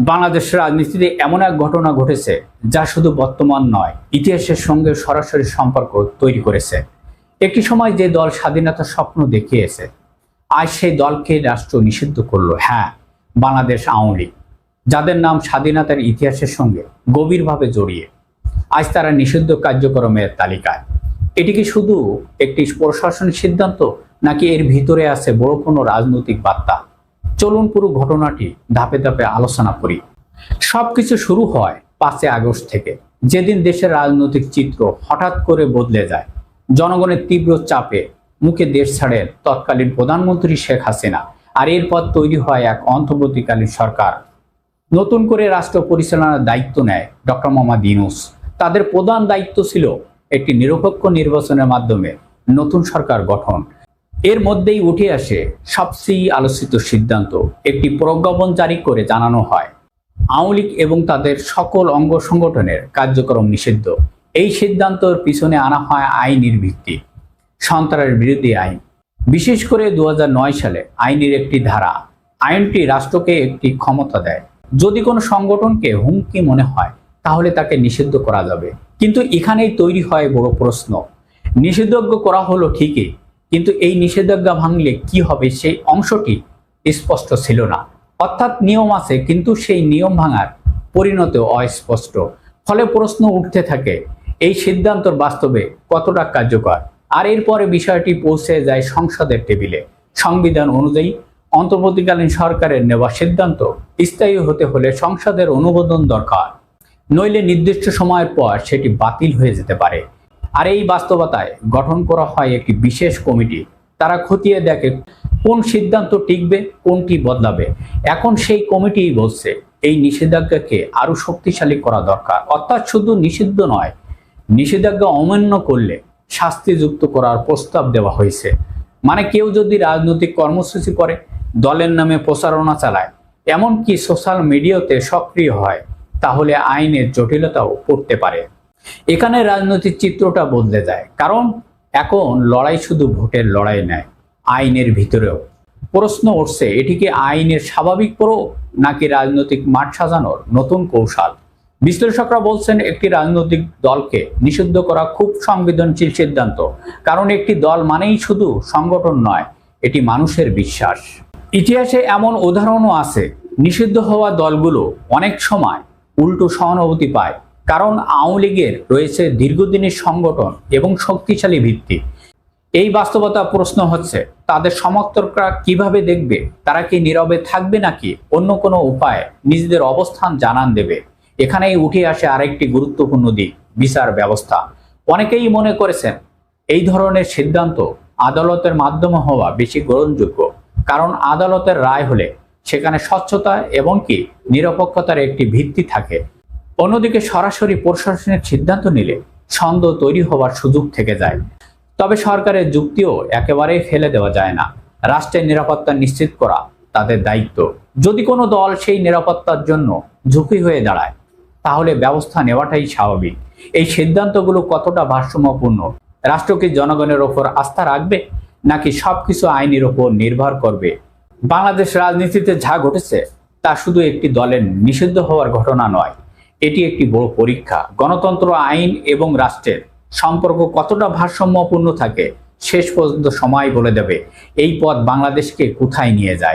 বাংলাদেশের রাজনীতিতে এমন এক ঘটনা ঘটেছে যা শুধু বর্তমান নয়, ইতিহাসের সঙ্গে সরাসরি সম্পর্ক তৈরি করেছে। একটি সময় যে দল স্বাধীনতার স্বপ্ন দেখিয়েছে, আজ সেই দলকে রাষ্ট্র নিষিদ্ধ করলো। হ্যাঁ, বাংলাদেশ আওয়ামী লীগ, যাদের নাম স্বাধীনতার ইতিহাসের সঙ্গে গভীরভাবে জড়িয়ে, আজ তারা নিষিদ্ধ কার্যক্রমের তালিকায়। এটি কি শুধু একটি প্রশাসনিক সিদ্ধান্ত, নাকি এর ভিতরে আছে বড় কোনো রাজনৈতিক বার্তা? চলুন পুরো ঘটনাটি ধাপে ধাপে আলোচনা করি। সবকিছু শুরু হয় 5 আগস্ট থেকে, যেদিন দেশের রাজনৈতিক চিত্র হঠাৎ করে বদলে যায়। জনগণের তীব্র চাপে মুখে দেশ ছাড়েন তৎকালীন প্রধানমন্ত্রী শেখ হাসিনা, আর এরপর তৈরি হয় এক অন্তর্বর্তীকালীন সরকার। নতুন করে রাষ্ট্র পরিচালনার দায়িত্ব নেয় ডক্টর মোহাম্মদ ইউনূস। তাদের প্রধান দায়িত্ব ছিল একটি নিরপেক্ষ নির্বাচনের মাধ্যমে নতুন সরকার গঠন। এর মধ্যেই উঠে আসে সবচেয়ে আলোচিত সিদ্ধান্ত, একটি প্রজ্ঞাপন জারি করে জানানো হয় আওয়ামী লীগ এবং তাদের সকল অঙ্গ সংগঠনের কার্যক্রম নিষিদ্ধ। এই সিদ্ধান্তের পিছনে আনা হয় আইনের ভিত্তি, সন্ত্রাস বিরোধী আইন। বিশেষ করে 2009 সালে আইনের একটি ধারা। আইনটি রাষ্ট্রকে একটি ক্ষমতা দেয়, যদি কোনো সংগঠনকে হুমকি মনে হয় তাহলে তাকে নিষিদ্ধ করা যাবে। কিন্তু এখানেই তৈরি হয় বড় প্রশ্ন। নিষিদ্ধজ্ঞ করা হলো ঠিকই, কিন্তু এই নিষেধাজ্ঞা ভাঙলে কি হবে সেই অংশটি স্পষ্ট ছিল না। অর্থাৎ নিয়ম আছে, কিন্তু সেই নিয়ম ভাঙার পরিণতি অস্পষ্ট। ফলে প্রশ্ন উঠতে থাকে, এই সিদ্ধান্তর বাস্তবে কতটা কার্যকর। আর এরপরে বিষয়টি পৌঁছে যায় সংসদের টেবিলে। সংবিধান অনুযায়ী অন্তর্বর্তীকালীন সরকারের নেওয়া সিদ্ধান্ত স্থায়ী হতে হলে সংসদের অনুমোদন দরকার, নইলে নির্দিষ্ট সময়ের পর সেটি বাতিল হয়ে যেতে পারে। আর এই বাস্তবতায় গঠন করা হয় একটি বিশেষ কমিটি। তারা খতিয়ে দেখে কোন সিদ্ধান্ত টিকবে, কোনটি বদলাবে। এখন সেই কমিটি বলছে এই নিষেধাজ্ঞাকে আরো শক্তিশালী করা দরকার। অর্থাৎ শুধু নিষিদ্ধ নয়, নিষেধাজ্ঞা অমান্য করলে শাস্তি যুক্ত করার প্রস্তাব দেওয়া হয়েছে। মানে কেউ যদি রাজনৈতিক কর্মসূচি করে, দলের নামে প্রচারণা চালায়, এমনকি সোশ্যাল মিডিয়াতে সক্রিয় হয়, তাহলে আইনের জটিলতাও পড়তে পারে। এখানে রাজনৈতিক চিত্রটা বদলে যায়, কারণ এখন লড়াই শুধু ভোটের লড়াই নয়, আইনের ভিতরেও। প্রশ্ন উঠছে, এটি কি আইনের স্বাভাবিক প্রয়োগ, নাকি রাজনৈতিক মাঠ সাজানোর নতুন কৌশল? বিশ্লেষকরা বলছেন একটি রাজনৈতিক দলকে নিষিদ্ধ করা খুব সংবেদনশীল সিদ্ধান্ত, কারণ একটি দল মানেই শুধু সংগঠন নয়, এটি মানুষের বিশ্বাস। ইতিহাসে এমন উদাহরণও আছে, নিষিদ্ধ হওয়া দলগুলো অনেক সময় উল্টো সহানুভূতি পায়, কারণ আওয়ামী লীগের রয়েছে দীর্ঘদিনের সংগঠন এবং শক্তিশালী ভিত্তি। এই বাস্তবতা প্রশ্ন হচ্ছে, তাদের সমর্থকরা কিভাবে দেখবে? তারা কি নীরবে থাকবে, নাকি অন্য কোনো উপায়ে নিজেদের অবস্থান জানান দেবে? এখানেই উঠে আসে আরেকটি গুরুত্বপূর্ণ দিক, বিচার ব্যবস্থা। অনেকেই মনে করেছেন এই ধরনের সিদ্ধান্ত আদালতের মাধ্যমে হওয়া বেশি গ্রহণযোগ্য, কারণ আদালতের রায় হলে সেখানে স্বচ্ছতা এবং কি নিরপেক্ষতার একটি ভিত্তি থাকে। অন্যদিকে সরাসরি প্রশাসনিক সিদ্ধান্ত নিলে সন্দেহ তৈরি হওয়ার সুযোগ থেকে যায়। তবে সরকারের যুক্তিও একেবারেই ফেলে দেওয়া যায় না। রাষ্ট্রের নিরাপত্তা নিশ্চিত করা তাদের দায়িত্ব। যদি কোনো দল সেই নিরাপত্তার জন্য ঝুঁকি হয়ে দাঁড়ায়, তাহলে ব্যবস্থা নেওয়াটাই স্বাভাবিক। এই সিদ্ধান্তগুলো কতটা ভারসাম্যপূর্ণ? রাষ্ট্র কি জনগণের ওপর আস্থা রাখবে, নাকি সবকিছু আইনের ওপর নির্ভর করবে? বাংলাদেশ রাজনীতিতে যা ঘটেছে তা শুধু একটি দলের নিষিদ্ধ হওয়ার ঘটনা নয়, এটি একটি বড় পরীক্ষা। গণতন্ত্র, আইন এবং রাষ্ট্রের সম্পর্ক কতটা ভারসাম্যপূর্ণ থাকে, শেষ পর্যন্ত সময় বলে দেবে এই পথ বাংলাদেশকে কোথায় নিয়ে যায়।